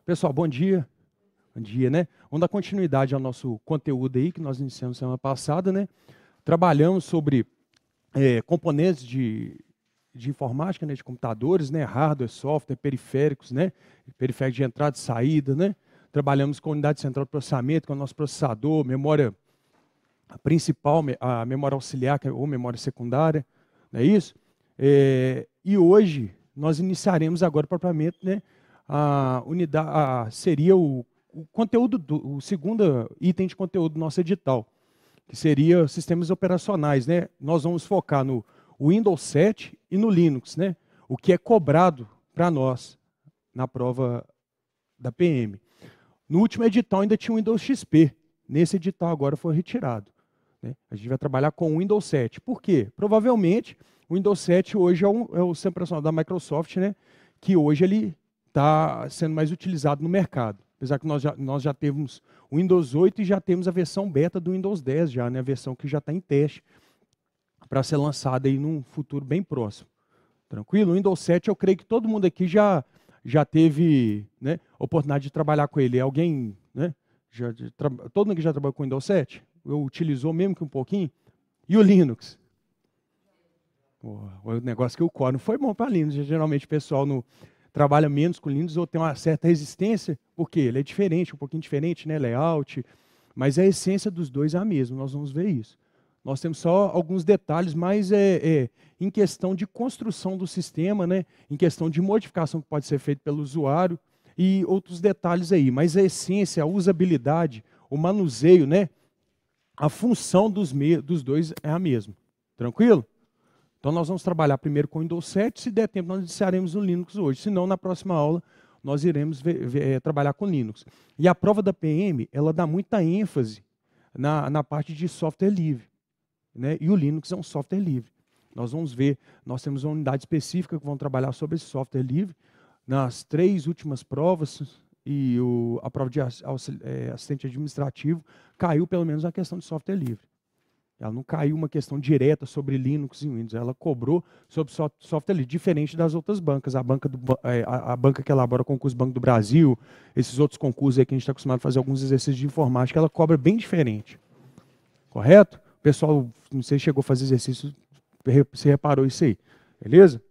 Pessoal, bom dia. Bom dia, né? Vamos dar continuidade ao nosso conteúdo aí, que nós iniciamos semana passada, né? Trabalhamos sobre componentes de informática, né? De computadores, né? Hardware, software, periféricos, né? Periférico de entrada e saída, né? Trabalhamos com a unidade central de processamento, com o nosso processador, memória principal, a memória auxiliar ou memória secundária, não é isso? E hoje nós iniciaremos agora propriamente, né? A unidade seria o conteúdo, o segundo item de conteúdo do nosso edital, que seria sistemas operacionais, né? Nós vamos focar no Windows 7 e no Linux, né? O que é cobrado para nós na prova da PM. No último edital ainda tinha o Windows XP, nesse edital agora foi retirado, né? A gente vai trabalhar com o Windows 7. Por quê? Provavelmente o Windows 7 hoje é o sistema operacional da Microsoft, né? Que hoje ele está sendo mais utilizado no mercado. Apesar que nós já temos o Windows 8 e já temos a versão beta do Windows 10, já, né? A versão que já está em teste para ser lançada aí num futuro bem próximo. Tranquilo? O Windows 7 eu creio que todo mundo aqui já teve, né, oportunidade de trabalhar com ele. Alguém, né? Todo mundo que já trabalhou com o Windows 7? Utilizou mesmo que um pouquinho? E o Linux? O negócio que o Core não foi bom para Linux. Geralmente o pessoal trabalha menos com Linux ou tem uma certa resistência, porque ele é diferente, um pouquinho diferente, né? Layout, mas a essência dos dois é a mesma, nós vamos ver isso. Nós temos só alguns detalhes, mas em questão de construção do sistema, né? Em questão de modificação que pode ser feita pelo usuário e outros detalhes aí. Mas a essência, a usabilidade, o manuseio, né? A função dos dois é a mesma. Tranquilo? Então nós vamos trabalhar primeiro com o Windows 7, se der tempo nós iniciaremos o Linux hoje, senão na próxima aula nós iremos trabalhar com Linux. E a prova da PM, ela dá muita ênfase na parte de software livre, né? E o Linux é um software livre. Nós vamos ver, nós temos uma unidade específica que vão trabalhar sobre esse software livre, nas 3 últimas provas, e a prova de assistente administrativo caiu pelo menos na questão de software livre. Ela não caiu uma questão direta sobre Linux e Windows, ela cobrou sobre software livre, diferente das outras bancas. A banca que elabora concurso Banco do Brasil, esses outros concursos aí que a gente está acostumado a fazer alguns exercícios de informática, ela cobra bem diferente. Correto? O pessoal, não sei se chegou a fazer exercício, você reparou isso aí. Beleza?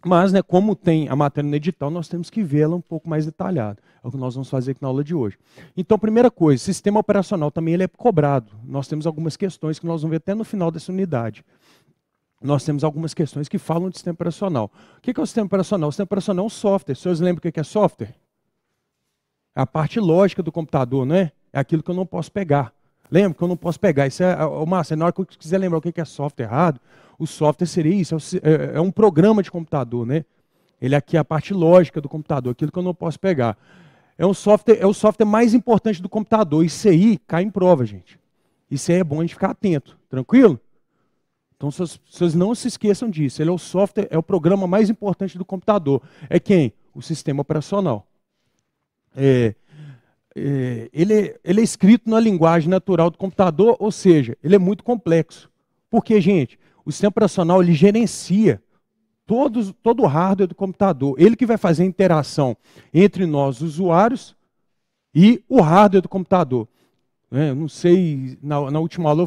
Mas, né, como tem a matéria no edital, nós temos que vê-la um pouco mais detalhada. É o que nós vamos fazer aqui na aula de hoje. Então, primeira coisa, sistema operacional também ele é cobrado. Nós temos algumas questões que nós vamos ver até no final dessa unidade. Nós temos algumas questões que falam de sistema operacional. O que é o sistema operacional? O sistema operacional é um software. Os senhores lembram o que é software? É a parte lógica do computador, não é? É aquilo que eu não posso pegar. Lembra que eu não posso pegar? Isso Márcio, na hora que eu quiser lembrar o que é software errado, o software seria isso, é um programa de computador, né? Ele aqui é a parte lógica do computador, aquilo que eu não posso pegar. É o software mais importante do computador. Isso aí cai em prova, gente. Isso aí é bom a gente ficar atento, tranquilo? Então, vocês não se esqueçam disso. Ele é o software, é o programa mais importante do computador. É quem? O sistema operacional. Ele é escrito na linguagem natural do computador, ou seja, ele é muito complexo. Porque, gente, o sistema operacional ele gerencia todo o hardware do computador. Ele que vai fazer a interação entre nós, usuários, e o hardware do computador. Eu não sei, na última aula eu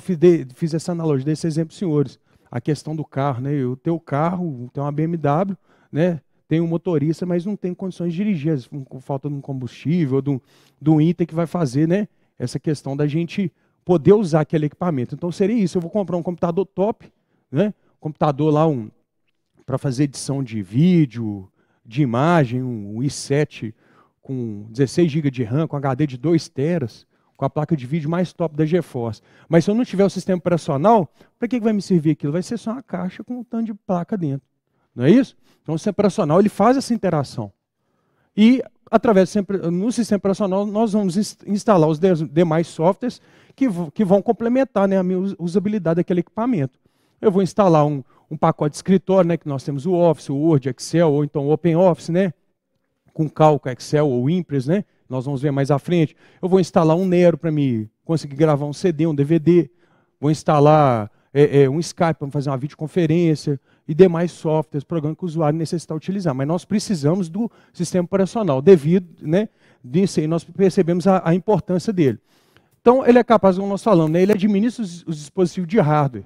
fiz essa analogia, desse exemplo, senhores. A questão do carro, né? Eu tenho o carro, tenho uma BMW, né? Tem um motorista, mas não tem condições de dirigir, com falta de um combustível, de um item que vai fazer, né? Essa questão da gente poder usar aquele equipamento. Então seria isso, eu vou comprar um computador top, né? Computador lá para fazer edição de vídeo, de imagem, um i7 com 16 GB de RAM, com HD de 2 teras, com a placa de vídeo mais top da GeForce. Mas se eu não tiver o sistema operacional, para que vai me servir aquilo? Vai ser só uma caixa com um tanto de placa dentro. Não é isso? Então o sistema operacional ele faz essa interação. E no sistema operacional nós vamos instalar os demais softwares que vão complementar, né, a minha usabilidade daquele equipamento. Eu vou instalar um pacote de escritório, né, que nós temos o Office, o Word, Excel, ou então o OpenOffice, né, com cálculo, Excel ou Impress, né, nós vamos ver mais à frente. Eu vou instalar um Nero para me conseguir gravar um CD, um DVD. Vou instalar um Skype para fazer uma videoconferência e demais softwares, programas que o usuário necessita utilizar. Mas nós precisamos do sistema operacional, devido, né, Disso aí nós percebemos a importância dele. Então, ele é capaz, como nós falamos, né? Ele administra os dispositivos de hardware.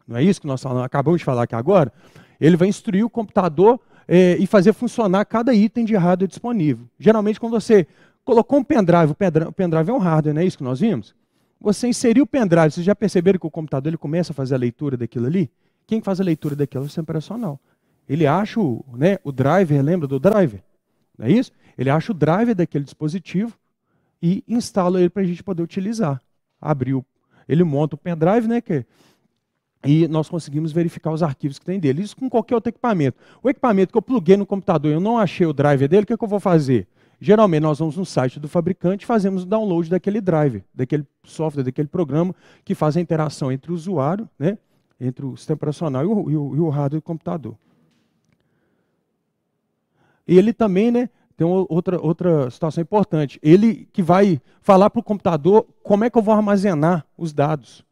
Não é isso que nós falamos, acabamos de falar aqui agora? Ele vai instruir o computador e fazer funcionar cada item de hardware disponível. Geralmente, quando você colocou um pendrive, o pendrive é um hardware, não é isso que nós vimos? Você inseriu o pendrive, vocês já perceberam que o computador ele começa a fazer a leitura daquilo ali? Quem faz a leitura daquilo é o sistema operacional. Ele acha o driver, lembra do driver? Não é isso? Ele acha o driver daquele dispositivo e instala ele para a gente poder utilizar. Ele monta o pendrive, né? E nós conseguimos verificar os arquivos que tem dele. Isso com qualquer outro equipamento. O equipamento que eu pluguei no computador e eu não achei o driver dele, o que eu vou fazer? Geralmente nós vamos no site do fabricante e fazemos o download daquele driver, daquele software, daquele programa que faz a interação entre o usuário, né? Entre o sistema operacional e o hardware do computador. E ele também, né, tem outra situação importante. Ele que vai falar para o computador como é que eu vou armazenar os dados.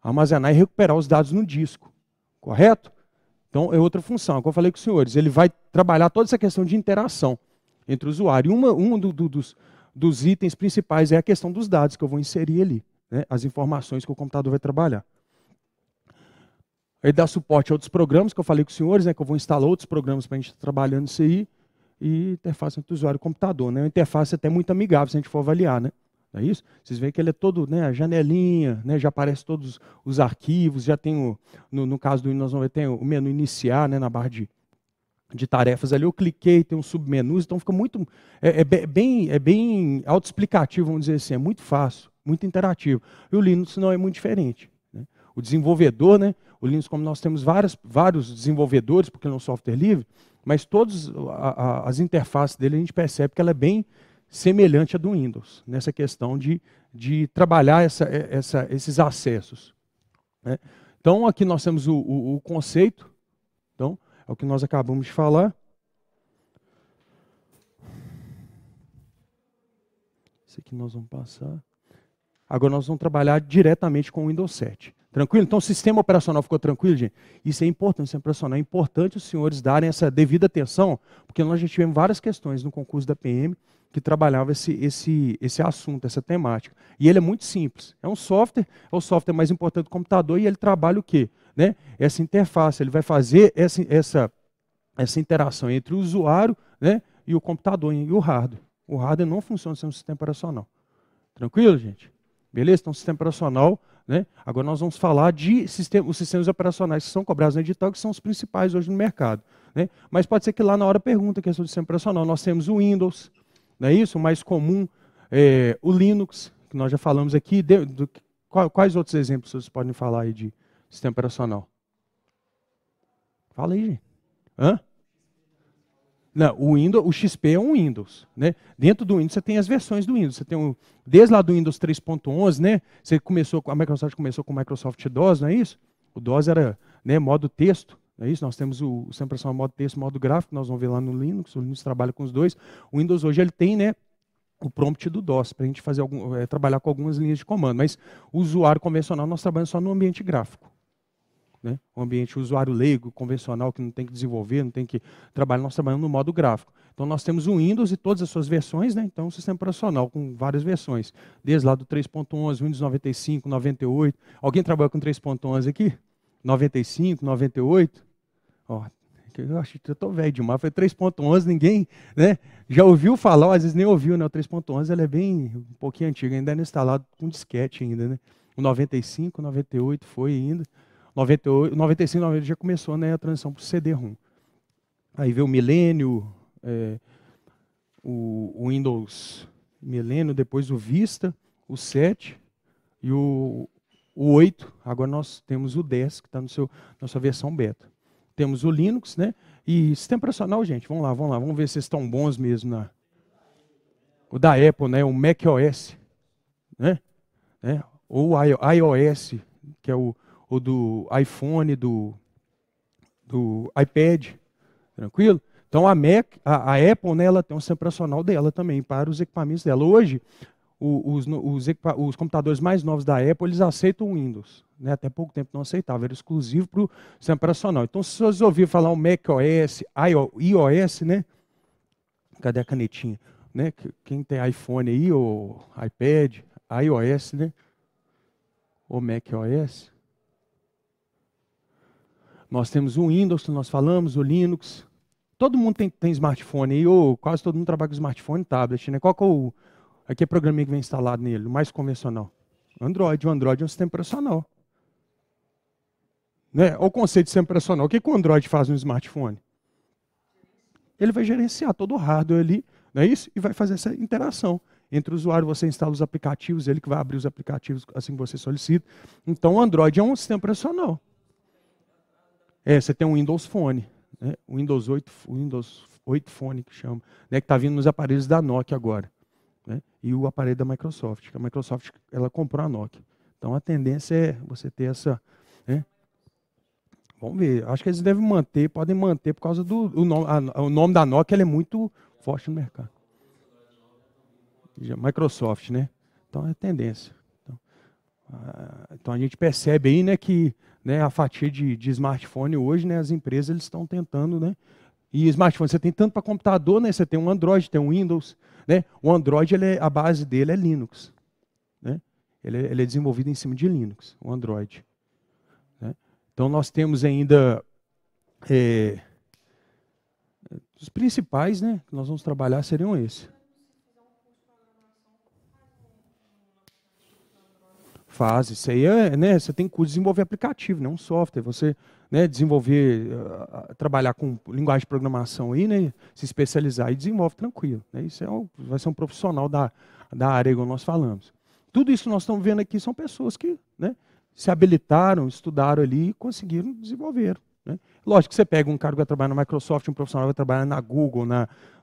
Armazenar e recuperar os dados no disco. Correto? Então, é outra função. Como eu falei com os senhores, ele vai trabalhar toda essa questão de interação entre o usuário. E dos itens principais é a questão dos dados que eu vou inserir ali. Né, as informações que o computador vai trabalhar. Ele dá suporte a outros programas, que eu falei com os senhores, né, que eu vou instalar outros programas para a gente estar trabalhando isso aí, e interface entre o usuário e o computador. Né, uma interface até muito amigável, se a gente for avaliar. Né, não é isso? Vocês veem que ele é todo, né, a janelinha, né, já aparece todos os arquivos, já tem, no caso do Windows 9, tem o menu iniciar, né, na barra de tarefas ali, eu cliquei, tem um submenus, então fica muito, bem autoexplicativo, vamos dizer assim, é muito fácil, muito interativo. E o Linux não é muito diferente. Né. O desenvolvedor, né, o Linux, como nós temos vários desenvolvedores, porque ele é um software livre, mas todas as interfaces dele a gente percebe que ela é bem semelhante à do Windows, nessa questão de trabalhar esses acessos. Né? Então, aqui nós temos o conceito, então, é o que nós acabamos de falar. Esse aqui nós vamos passar. Agora nós vamos trabalhar diretamente com o Windows 7. Tranquilo? Então o sistema operacional ficou tranquilo, gente? Isso é importante, o sistema operacional. É importante os senhores darem essa devida atenção, porque nós já tivemos várias questões no concurso da PM que trabalhava esse assunto, essa temática. E ele é muito simples. É um software, é o software mais importante do computador e ele trabalha o quê? Né? Essa interface, ele vai fazer essa interação entre o usuário, né, e o computador e o hardware. O hardware não funciona sem um sistema operacional. Tranquilo, gente? Beleza? Então, sistema operacional, né? Agora nós vamos falar de os sistemas operacionais que são cobrados no edital, que são os principais hoje no mercado. Né? Mas pode ser que lá na hora pergunta a questão do sistema operacional. Nós temos o Windows, não é isso? O mais comum, o Linux, que nós já falamos aqui. Quais outros exemplos vocês podem falar aí de sistema operacional? Fala aí, gente. Hã? Não, o XP é um Windows. Né? Dentro do Windows você tem as versões do Windows. Você tem desde lá do Windows 3.11, né? A Microsoft começou com o Microsoft DOS, não é isso? O DOS era, né, modo texto, não é isso? Nós temos o sistema operacional modo texto, modo gráfico, nós vamos ver lá no Linux. O Linux trabalha com os dois. O Windows hoje ele tem, né, o prompt do DOS para a gente fazer trabalhar com algumas linhas de comando. Mas o usuário convencional nós trabalhamos só no ambiente gráfico. Né? Um ambiente usuário leigo, convencional, que não tem que desenvolver, não tem que trabalhar, nós trabalhamos no modo gráfico. Então nós temos o Windows e todas as suas versões, né? Então um sistema operacional com várias versões, desde lá do 3.11, Windows 95, 98. Alguém trabalha com 3.11 aqui? 95, 98? Ó, eu acho que eu estou velho demais, foi 3.11, ninguém, né? Já ouviu falar, ou às vezes nem ouviu, né? O 3.11 ele é bem um pouquinho antigo, ainda é instalado com disquete ainda, né? O 95, 98 foi ainda. 98, 95, 98 já começou, né, a transição para o CD-ROM. Aí veio o Millennium, o Windows Millennium, depois o Vista, o 7 e o 8. Agora nós temos o 10, que está na sua versão beta. Temos o Linux, né? E sistema operacional, gente, vamos lá, vamos ver se vocês estão bons mesmo. O da Apple, né, o macOS, né? Ou o iOS, que é o do iPhone, do iPad, tranquilo? Então a Apple, né, ela tem um sistema operacional dela também, para os equipamentos dela. Hoje, os computadores mais novos da Apple, eles aceitam o Windows. Né? Até pouco tempo não aceitava, era exclusivo para o sistema operacional. Então, se vocês ouvirem falar o macOS, iOS, né? Cadê a canetinha? né? Quem tem iPhone aí, ou iPad, iOS, né? Ou macOS. Nós temos o Windows, que nós falamos, o Linux. Todo mundo tem smartphone aí, ou quase todo mundo trabalha com smartphone e tablet, né? Qual que é aqui é o programinha que vem instalado nele, o mais convencional? Android. O Android é um sistema operacional. Né? O conceito de sistema operacional. O que o Android faz no smartphone? Ele vai gerenciar todo o hardware ali, não é isso? E vai fazer essa interação. Entre o usuário, você instala os aplicativos, ele que vai abrir os aplicativos assim que você solicita. Então, o Android é um sistema operacional. Você tem um Windows Phone, né? O Windows 8 Phone, que chama, né? Que está vindo nos aparelhos da Nokia agora. Né? E o aparelho da Microsoft. A Microsoft ela comprou a Nokia. Então, a tendência é você ter essa... Né? Vamos ver. Acho que eles devem manter, podem manter por causa do o nome da Nokia, ele é muito forte no mercado. Microsoft, né? Então é tendência. Então a gente percebe aí, né, que, né, a fatia de smartphone hoje, né, as empresas eles estão tentando, né? E smartphone você tem tanto para computador, né? Você tem um Android, tem um Windows, né? O Android a base dele é Linux, né? Ele é desenvolvido em cima de Linux, o Android. Né? Então nós temos ainda os principais, né, que nós vamos trabalhar seriam esses. Faz, isso aí né, você tem que desenvolver aplicativo, né, um software, você, né, desenvolver, trabalhar com linguagem de programação aí, né, se especializar e desenvolve tranquilo. Né, isso vai ser um profissional da área, igual nós falamos. Tudo isso que nós estamos vendo aqui são pessoas que, né, se habilitaram, estudaram ali e conseguiram desenvolver. Né. Lógico que você pega um cara que vai trabalhar na Microsoft, um profissional que vai trabalhar na Google,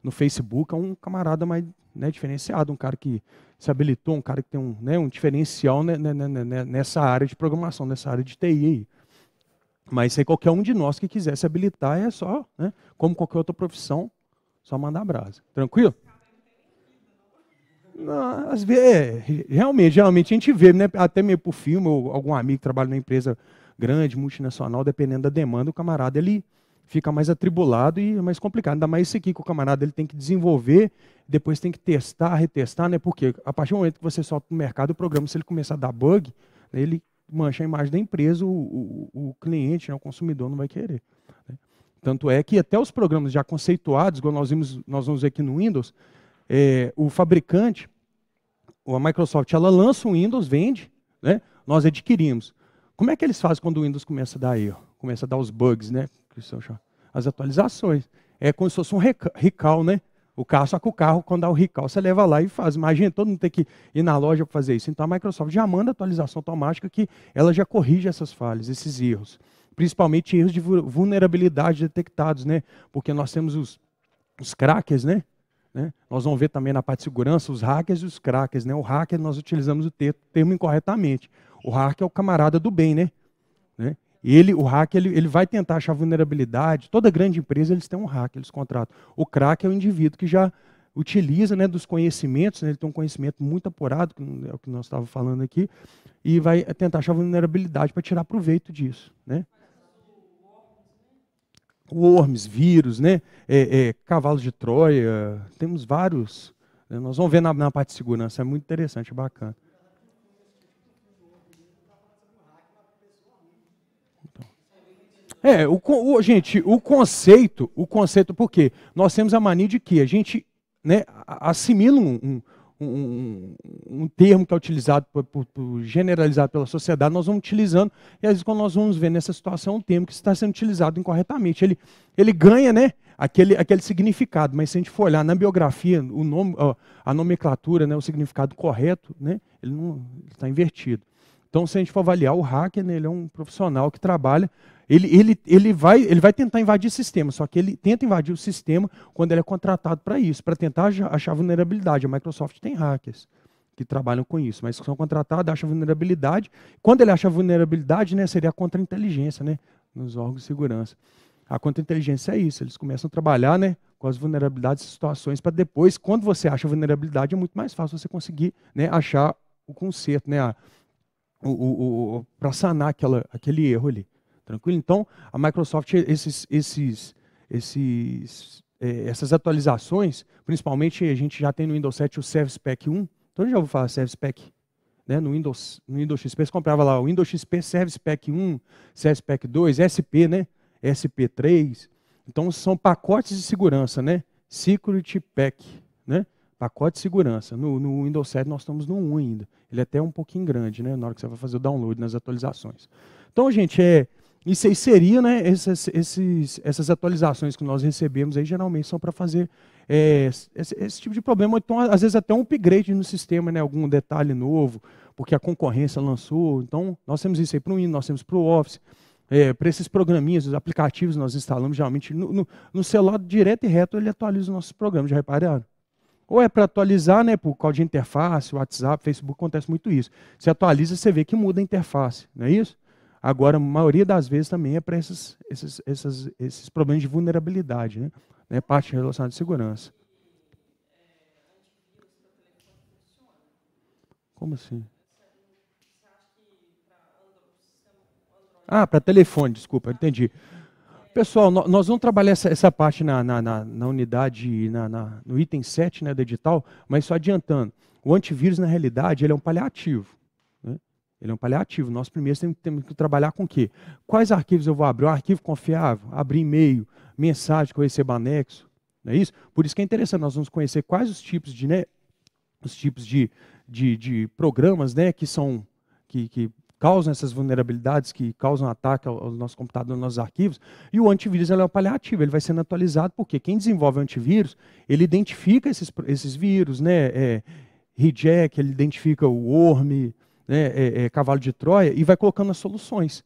no Facebook, é um camarada mais, né, diferenciado, um cara que se habilitou, um cara que tem um diferencial, né, nessa área de programação, nessa área de TI aí. Mas aí qualquer um de nós que quiser se habilitar é só, né, como qualquer outra profissão, só mandar brasa. Tranquilo? Não, às vezes, geralmente a gente vê, né, até meio por filme, ou algum amigo que trabalha numa empresa grande, multinacional, dependendo da demanda, o camarada ele fica mais atribulado e mais complicado. Ainda mais isso aqui que o camarada ele tem que desenvolver, depois tem que testar, retestar, né? Porque a partir do momento que você solta no mercado o programa, se ele começar a dar bug, né, ele mancha a imagem da empresa, o cliente, né, o consumidor não vai querer. Né? Tanto é que até os programas já conceituados, igual nós vamos ver aqui no Windows, o fabricante, a Microsoft, ela lança o Windows, vende, né? Nós adquirimos. Como é que eles fazem quando o Windows começa a dar erro? Começa a dar os bugs, né? As atualizações. É como se fosse um recall, né? Só que o carro, quando dá o recall, você leva lá e faz. Imagina, todo mundo tem que ir na loja para fazer isso. Então a Microsoft já manda atualização automática que ela já corrige essas falhas, esses erros. Principalmente erros de vulnerabilidade detectados, né? Porque nós temos os crackers, né? Nós vamos ver também na parte de segurança os hackers e os crackers. Né? O hacker, nós utilizamos o termo incorretamente. O hacker é o camarada do bem, né? O hacker ele vai tentar achar vulnerabilidade. Toda grande empresa eles têm um hacker, eles contratam. O cracker é o indivíduo que já utiliza, né, dos conhecimentos, né, ele tem um conhecimento muito apurado, que é o que nós estávamos falando aqui, e vai tentar achar vulnerabilidade para tirar proveito disso. Né? Worms, vírus, né? Cavalos de Troia, temos vários. Né? Nós vamos ver na parte de segurança, é muito interessante, bacana. Gente, o conceito, por quê? Nós temos a mania de que a gente, né, assimila um termo que é utilizado, generalizado pela sociedade, nós vamos utilizando, e às vezes quando nós vamos ver nessa situação um termo que está sendo utilizado incorretamente, ele ganha, né, aquele significado, mas se a gente for olhar na biografia, o nome, a nomenclatura, né, o significado correto, né, ele está invertido. Então, se a gente for avaliar o hacker, né, ele é um profissional que trabalha, ele vai tentar invadir o sistema, só que ele tenta invadir o sistema quando ele é contratado para isso, para tentar achar vulnerabilidade. A Microsoft tem hackers que trabalham com isso, mas são contratados, acham vulnerabilidade. Quando ele acha vulnerabilidade, né, seria a contra-inteligência, né, nos órgãos de segurança. A contra-inteligência é isso, eles começam a trabalhar, né, com as vulnerabilidades e situações para depois, quando você acha vulnerabilidade, é muito mais fácil você conseguir, né, achar o conserto, né, para sanar aquele erro ali. Tranquilo? Então, a Microsoft, esses essas atualizações, principalmente a gente já tem no Windows 7 o Service Pack 1. Então já ouviu falar Service Pack? Né? No Windows XP você comprava lá o Windows XP Service Pack 1, Service Pack 2, SP, né? SP3. Então são pacotes de segurança, né? Security Pack, né? Pacote de segurança. No Windows 7 nós estamos no 1 ainda. Ele é até um pouquinho grande, né? Na hora que você vai fazer o download nas atualizações. Então, gente, isso aí seria, né? Essas atualizações que nós recebemos aí geralmente são para fazer esse tipo de problema. Ou então, às vezes, até um upgrade no sistema, né? Algum detalhe novo, porque a concorrência lançou. Então, nós temos isso aí para o Windows, nós temos para o Office. Para esses programinhas, os aplicativos nós instalamos geralmente no celular direto e reto, ele atualiza os nossos programas, já repararam? Ou é para atualizar, né, por causa de interface, WhatsApp, Facebook, acontece muito isso. Você atualiza, você vê que muda a interface, não é isso? Agora, a maioria das vezes também é para esses problemas de vulnerabilidade, né, parte relacionada à segurança. Como assim? Ah, para telefone, desculpa, entendi. Pessoal, nós vamos trabalhar essa parte na unidade, no item 7, né, do edital, mas só adiantando. O antivírus, na realidade, ele é um paliativo. Né? Ele é um paliativo. Nós primeiro temos que trabalhar com o quê? Quais arquivos eu vou abrir? Um arquivo confiável? Abrir e-mail, mensagem que eu recebo anexo? Não é isso? Por isso que é interessante, nós vamos conhecer quais os tipos de, né, de programas, né, que causam essas vulnerabilidades, que causam ataque ao nosso computador, aos nossos arquivos, e o antivírus é o paliativo, ele vai sendo atualizado, porque quem desenvolve o antivírus, ele identifica esses vírus, né, hijack, ele identifica o worm, né, cavalo de Troia, e vai colocando as soluções.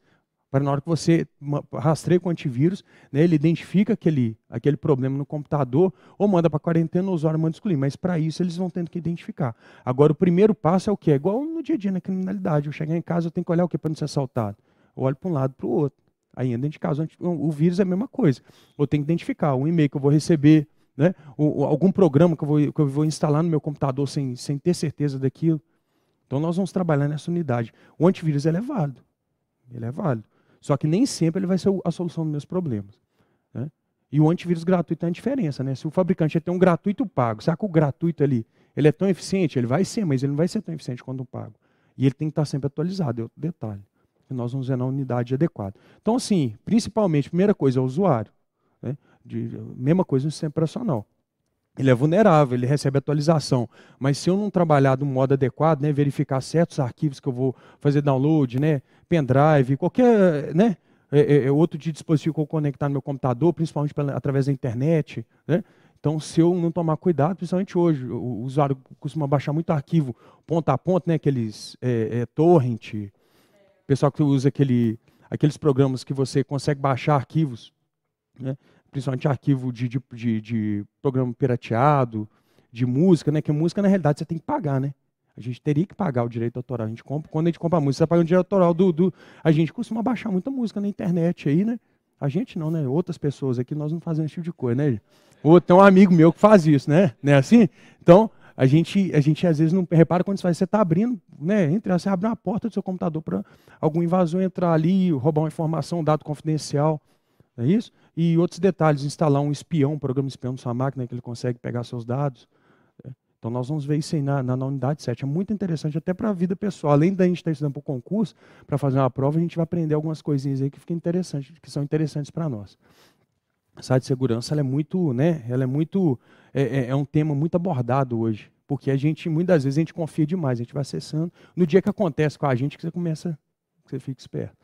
Para na hora que você rastreia com o antivírus, né, ele identifica aquele problema no computador, ou manda para a quarentena, o usuário manda excluir. Mas para isso eles vão tendo que identificar. Agora, o primeiro passo é o quê? É igual no dia a dia na criminalidade. Eu chegar em casa, eu tenho que olhar o quê para não ser assaltado? Eu olho para um lado para o outro. Aí, dentro de casa, o vírus é a mesma coisa. Eu tenho que identificar o e-mail que eu vou receber, né, algum programa que eu vou instalar no meu computador sem ter certeza daquilo. Então, nós vamos trabalhar nessa unidade. O antivírus ele é válido. Ele é válido. Só que nem sempre ele vai ser a solução dos meus problemas. Né? E o antivírus gratuito tem a diferença. Né? Se o fabricante tem um gratuito pago, será que o gratuito ali ele é tão eficiente? Ele vai ser, mas ele não vai ser tão eficiente quanto o pago. E ele tem que estar sempre atualizado, é outro detalhe. Que nós vamos ver na unidade adequada. Então, assim, principalmente, primeira coisa é o usuário. Né? Mesma coisa no sistema operacional. Ele é vulnerável, ele recebe atualização. Mas se eu não trabalhar de um modo adequado, né, verificar certos arquivos que eu vou fazer download, né, pendrive, qualquer, né, outro de dispositivo que eu vou conectar no meu computador, principalmente através da internet, né? Então, se eu não tomar cuidado, principalmente hoje, o usuário costuma baixar muito arquivo ponta a ponta, né, aqueles torrent, o pessoal que usa aqueles programas que você consegue baixar arquivos, né? Principalmente arquivo de programa pirateado, de música, né? Que música, na realidade, você tem que pagar, né? A gente teria que pagar o direito autoral. Quando a gente compra a música, você está pagando o direito autoral a gente costuma baixar muita música na internet aí, né? A gente não, né? Outras pessoas aqui, nós não fazemos esse tipo de coisa, né? Ou tem um amigo meu que faz isso, né? Não é assim? Então, a gente às vezes não repara quando você está abrindo, né? Você abre uma porta do seu computador para algum invasor entrar ali, roubar uma informação, um dado confidencial. Não é isso? E outros detalhes, instalar um espião, um programa espião na sua máquina, que ele consegue pegar seus dados. Então nós vamos ver isso aí na unidade 7. É muito interessante até para a vida pessoal. Além da gente estar estudando para o concurso, para fazer uma prova, a gente vai aprender algumas coisinhas aí que são interessantes para nós. A área de segurança ela é muito, né? Ela é muito, é um tema muito abordado hoje. Porque muitas vezes a gente confia demais, a gente vai acessando. No dia que acontece com a gente, que você fica esperto.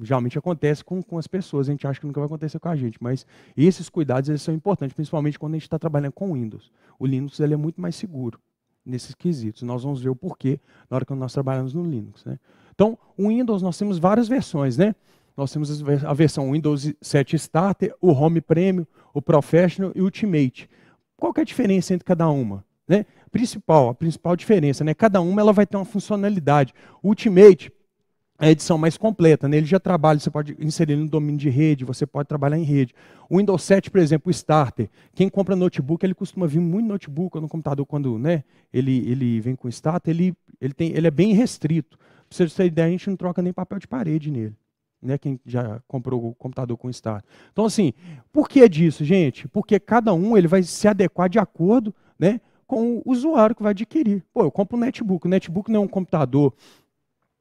Geralmente acontece com as pessoas, a gente acha que nunca vai acontecer com a gente, mas esses cuidados eles são importantes, principalmente quando a gente está trabalhando com Windows. O Linux ele é muito mais seguro nesses quesitos. Nós vamos ver o porquê na hora que nós trabalhamos no Linux. Né? Então, o Windows nós temos várias versões. Né? Nós temos a versão Windows 7 Starter, o Home Premium, o Professional e o Ultimate. Qual que é a diferença entre cada uma? Né? A principal diferença, né? Cada uma ela vai ter uma funcionalidade. O Ultimate é a edição mais completa, né? Ele já trabalha, você pode inserir no domínio de rede, você pode trabalhar em rede. O Windows 7, por exemplo, o Starter, quem compra notebook, ele costuma vir muito notebook no computador, quando né, ele vem com o Starter, ele é bem restrito. Para você ter ideia, a gente não troca nem papel de parede nele. né, quem já comprou o computador com Start. Então, assim, por que disso, gente? Porque cada um ele vai se adequar de acordo, né, com o usuário que vai adquirir. Pô, eu compro um netbook. O netbook não é um computador,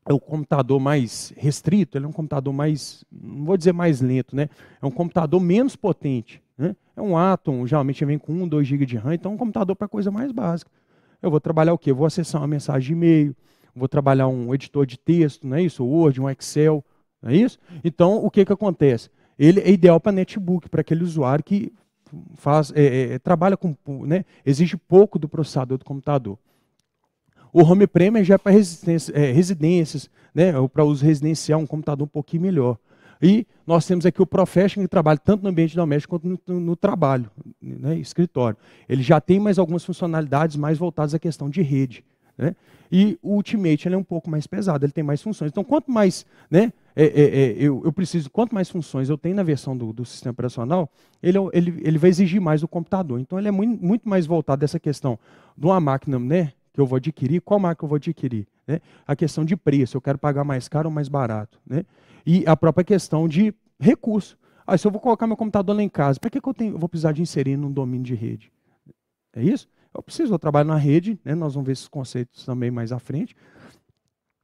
é o computador mais restrito, ele é um computador mais, não vou dizer mais lento, né? É um computador menos potente, né? É um Atom, geralmente vem com 1, 2 GB de RAM, então é um computador para coisa mais básica. Eu vou trabalhar o quê? Eu vou acessar uma mensagem de e-mail, vou trabalhar um editor de texto, não é isso? Word, um Excel, não é isso? Então, o que acontece? Ele é ideal para netbook, para aquele usuário que faz, trabalha com, né? Exige pouco do processador do computador. O home premium já é para residências, né, ou para uso residencial, um computador um pouquinho melhor. E nós temos aqui o Professional, que trabalha tanto no ambiente doméstico quanto no trabalho, né, escritório. Ele já tem mais algumas funcionalidades mais voltadas à questão de rede. Né? E o Ultimate ele é um pouco mais pesado, ele tem mais funções. Então, quanto mais, né, eu preciso, quanto mais funções eu tenho na versão do sistema operacional, ele vai exigir mais do computador. Então, ele é muito mais voltado a essa questão de uma máquina, né, que eu vou adquirir, qual marca eu vou adquirir? Né? A questão de preço, eu quero pagar mais caro ou mais barato? Né? E a própria questão de recurso. Se eu vou colocar meu computador lá em casa, para que eu vou precisar de inserir num domínio de rede? É isso? Eu trabalho na rede, né? Nós vamos ver esses conceitos também mais à frente.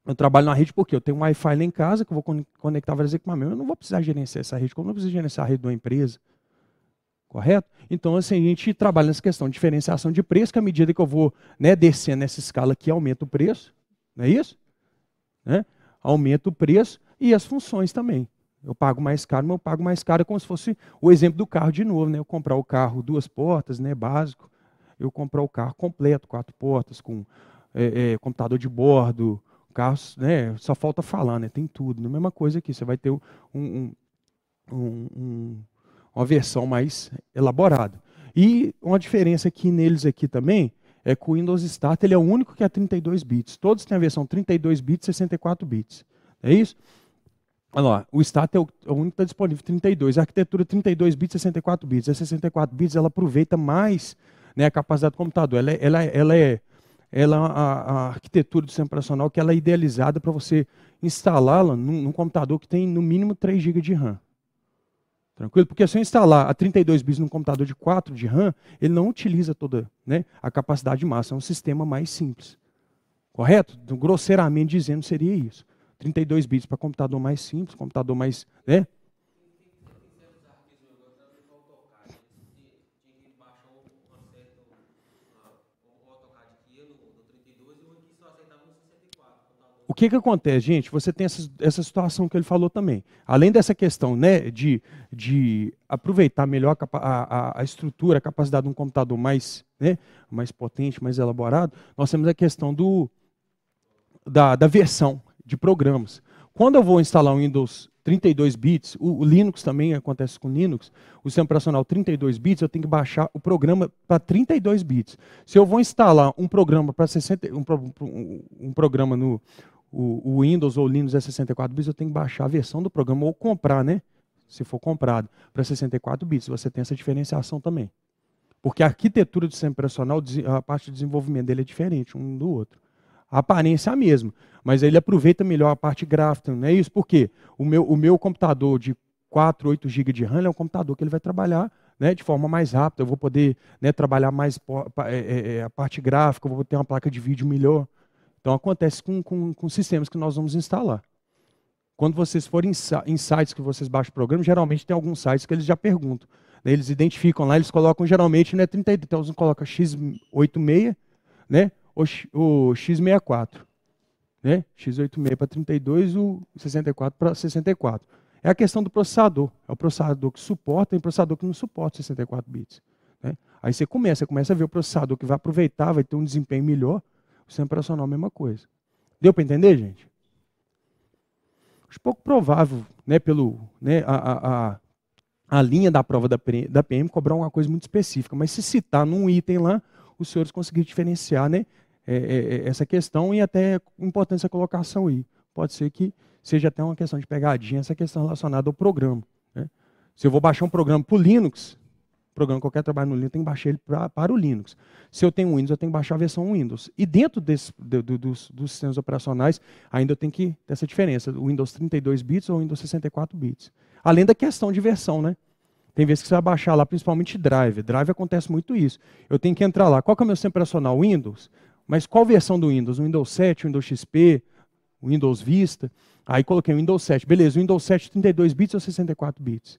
Eu trabalho na rede porque eu tenho um Wi-Fi lá em casa, que eu vou conectar vários equipamentos. Eu não vou precisar gerenciar essa rede, como eu não preciso gerenciar a rede de uma empresa. Correto? Então, assim, a gente trabalha nessa questão de diferenciação de preço, que à medida que eu vou, né, descendo nessa escala aqui, aumenta o preço, não é isso? Né? Aumenta o preço e as funções também. Eu pago mais caro, mas eu pago mais caro como se fosse o exemplo do carro de novo, né? Eu comprar o carro 2 portas, né, básico, eu comprar o carro completo, 4 portas, com computador de bordo, carros, né, só falta falar, né, tem tudo. A mesma coisa aqui, você vai ter uma versão mais elaborada. E uma diferença aqui neles aqui também é que o Windows Start ele é o único que é 32 bits. Todos têm a versão 32 bits e 64 bits. É isso? Olha lá, o Start é o único que está disponível 32. A arquitetura 32 bits e 64 bits. A 64 bits ela aproveita mais, né, a capacidade do computador. A arquitetura do sistema operacional que ela é idealizada para você instalá-la num computador que tem no mínimo 3 GB de RAM. Tranquilo? Porque se eu instalar a 32 bits num computador de 4 de RAM, ele não utiliza toda, né, a capacidade máxima. É um sistema mais simples. Correto? Então, grosseiramente dizendo, seria isso. 32 bits para computador mais simples, computador mais, né? O que acontece, gente? Você tem essa situação que ele falou também. Além dessa questão, né, de aproveitar melhor a estrutura, a capacidade de um computador mais, né, mais potente, mais elaborado, nós temos a questão da versão de programas. Quando eu vou instalar um Windows 32 bits, o Linux também acontece com Linux, o sistema operacional 32 bits, eu tenho que baixar o programa para 32 bits. Se eu vou instalar um programa para 60, um programa no o Windows ou o Linux é 64 bits, eu tenho que baixar a versão do programa ou comprar, né? Se for comprado, para 64 bits. Você tem essa diferenciação também. Porque a arquitetura do sistema operacional, a parte de desenvolvimento dele é diferente um do outro. A aparência é a mesma, mas ele aproveita melhor a parte gráfica, não é isso? Porque o meu computador de 4, 8 GB de RAM é um computador que ele vai trabalhar, né, de forma mais rápida. Eu vou poder, né, trabalhar mais a parte gráfica, eu vou ter uma placa de vídeo melhor. Então, acontece com sistemas que nós vamos instalar. Quando vocês forem em sites que vocês baixam o programa, geralmente tem alguns sites que eles já perguntam. Né? Eles identificam lá, eles colocam geralmente, né, 30, então eles colocam x86, né, ou x64. Né? x86 para 32, o 64 para 64. É a questão do processador. É o processador que suporta, tem processador que não suporta 64 bits. Né? Aí você começa a ver o processador que vai aproveitar, vai ter um desempenho melhor. O sistema operacional, a mesma coisa. Deu para entender, gente? Acho pouco provável, né, a linha da prova da PM cobrar uma coisa muito específica, mas se citar num item lá, os senhores conseguirem diferenciar, né, essa questão e até importante essa colocação aí. Pode ser que seja até uma questão de pegadinha, essa questão relacionada ao programa. Né? Se eu vou baixar um programa para o Linux, programa que eu quero trabalhar no Linux, eu tenho que baixar ele para o Linux. Se eu tenho Windows, eu tenho que baixar a versão Windows. E dentro dos sistemas operacionais, ainda eu tenho que ter essa diferença, o Windows 32 bits ou Windows 64 bits. Além da questão de versão, né? Tem vezes que você vai baixar lá, principalmente Drive. Drive acontece muito isso. Eu tenho que entrar lá. Qual que é o meu sistema operacional? Windows. Mas qual versão do Windows? Windows 7, Windows XP, Windows Vista. Aí coloquei o Windows 7. Beleza, Windows 7 32 bits ou 64 bits?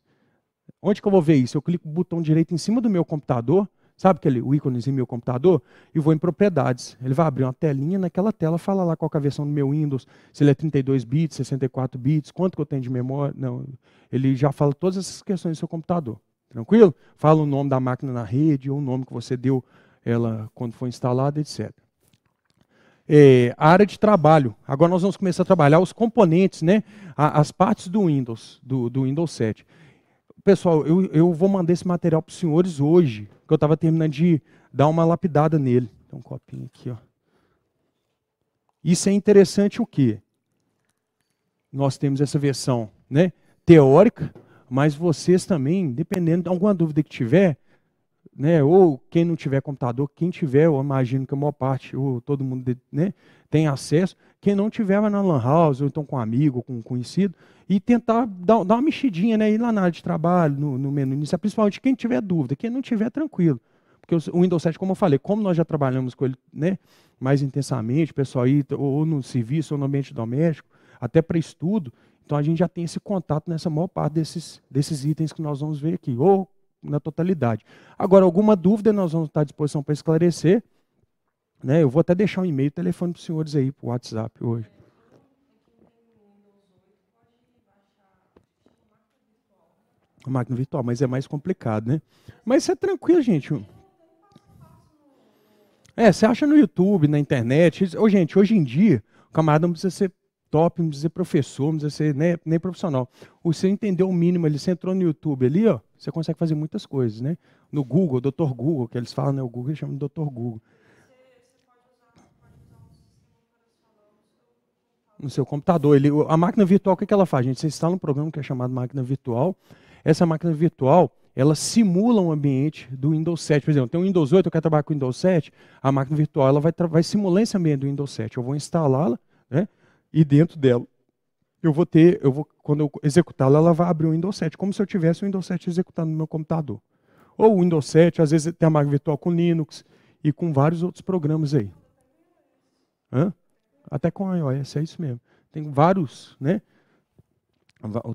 Onde que eu vou ver isso? Eu clico o botão direito em cima do meu computador, sabe o íconezinho do meu computador? E vou em propriedades. Ele vai abrir uma telinha, naquela tela fala lá qual que é a versão do meu Windows, se ele é 32 bits, 64 bits, quanto que eu tenho de memória. Não, ele já fala todas essas questões do seu computador. Tranquilo? Fala o nome da máquina na rede, ou o nome que você deu ela quando foi instalada, etc. A área de trabalho. Agora nós vamos começar a trabalhar os componentes, né? As partes do Windows, do Windows 7. Pessoal, eu vou mandar esse material para os senhores hoje, que eu estava terminando de dar uma lapidada nele. Tem um copinho aqui, ó. Isso é interessante o quê? Nós temos essa versão, né, teórica, mas vocês também, dependendo de alguma dúvida que tiver, né, ou quem não tiver computador, quem tiver, eu imagino que a maior parte, ou todo mundo, né, tem acesso. Quem não tiver, vai na Lan House, ou então com um amigo, com um conhecido, e tentar dar uma mexidinha, né, ir lá na área de trabalho, no menu inicial, principalmente quem tiver dúvida. Quem não tiver, tranquilo. Porque o Windows 7, como eu falei, como nós já trabalhamos com ele, né, mais intensamente, o pessoal aí, ou no serviço, ou no ambiente doméstico, até para estudo, então a gente já tem esse contato nessa maior parte desses itens que nós vamos ver aqui, ou na totalidade. Agora, alguma dúvida, nós vamos estar à disposição para esclarecer. Né, eu vou até deixar um e-mail e telefone para os senhores aí, para o WhatsApp hoje. A máquina virtual, mas é mais complicado, né? Mas isso é tranquilo, gente. Você acha no YouTube, na internet. Gente, hoje em dia, o camarada não precisa ser top, não precisa ser professor, não precisa ser nem profissional. Você entendeu o mínimo ali, você entrou no YouTube ali, ó, você consegue fazer muitas coisas, né? No Google, Dr. Google, que eles falam, né? O Google eles chamam de Dr. Google. No seu computador. A máquina virtual, o que ela faz, gente? Você instala um programa que é chamado máquina virtual. Essa máquina virtual, ela simula um ambiente do Windows 7. Por exemplo, tem um Windows 8, eu quero trabalhar com o Windows 7, a máquina virtual ela vai simular esse ambiente do Windows 7. Eu vou instalá-la, né? E dentro dela, quando eu executá-la, ela vai abrir o Windows 7, como se eu tivesse o Windows 7 executando no meu computador. Ou o Windows 7, às vezes tem a máquina virtual com Linux e com vários outros programas aí. Até com iOS, é isso mesmo. Tem vários, né?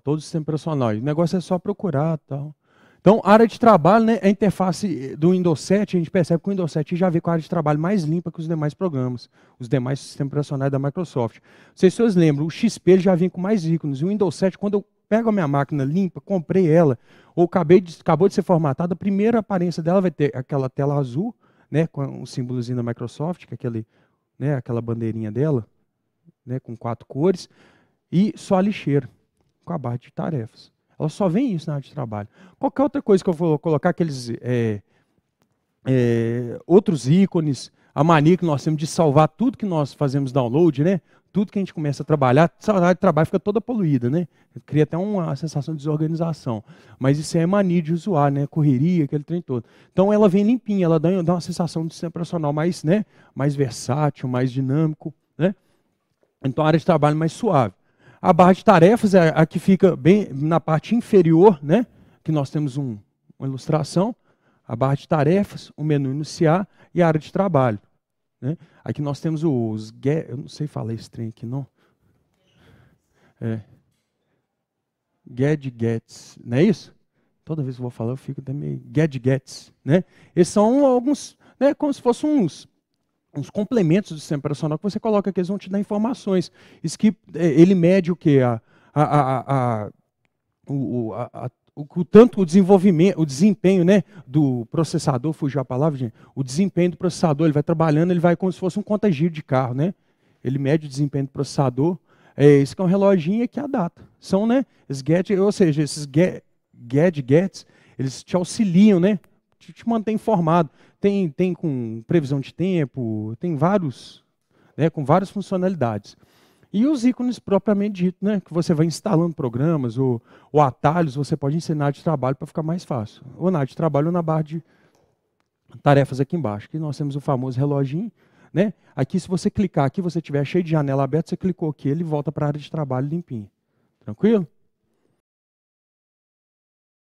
Todos os sistemas operacionais. O negócio é só procurar tal. Então, área de trabalho, né? A interface do Windows 7, a gente percebe que o Windows 7 já vem com a área de trabalho mais limpa que os demais programas, os demais sistemas operacionais da Microsoft. Não sei se vocês lembram, o XP já vem com mais ícones. E o Windows 7, quando eu pego a minha máquina limpa, comprei ela, ou acabou de ser formatada, a primeira aparência dela vai ter aquela tela azul, né? Com um símbolozinho da Microsoft, que é aquela bandeirinha dela, né, com 4 cores, e só a lixeira, com a barra de tarefas. Ela só vem isso na área de trabalho. Qualquer outra coisa que eu vou colocar, aqueles outros ícones, a mania que nós temos de salvar tudo que nós fazemos download, né? Tudo que a gente começa a trabalhar, a área de trabalho fica toda poluída, né? Cria até uma sensação de desorganização. Mas isso é mania de usuário, né? Correria, aquele trem todo. Então ela vem limpinha, ela dá uma sensação de sistema operacional mais, né, mais versátil, mais dinâmico, né? Então a área de trabalho mais suave. A barra de tarefas é a que fica bem na parte inferior, né? Que nós temos uma ilustração. A barra de tarefas, o menu iniciar e a área de trabalho. Né? Aqui nós temos eu não sei falar esse trem aqui, não. Gadgets, não é isso? Toda vez que eu vou falar, eu fico até meio gadgets, né? Esses são alguns, né, como se fossem uns complementos do sistema operacional que você coloca que eles vão te dar informações. Isso que ele mede o quê? Tanto o desenvolvimento, o desempenho, né, do processador, fugiu a palavra, gente, o desempenho do processador, ele vai trabalhando, ele vai como se fosse um conta-giro de carro, né? Ele mede o desempenho do processador. Isso que é um reloginho e aqui é a data. São, né, ou seja, esses gadgets, eles te auxiliam, né? Te mantém informado. Tem com previsão de tempo, tem vários, né, com várias funcionalidades. E os ícones propriamente dito, né? Que você vai instalando programas ou atalhos, você pode ensinar de trabalho para ficar mais fácil. Ou na área de trabalho ou na barra de tarefas aqui embaixo. Aqui nós temos o famoso reloginho, né? Aqui, se você clicar aqui, você tiver cheio de janela aberta, você clicou aqui, ele volta para a área de trabalho limpinho. Tranquilo?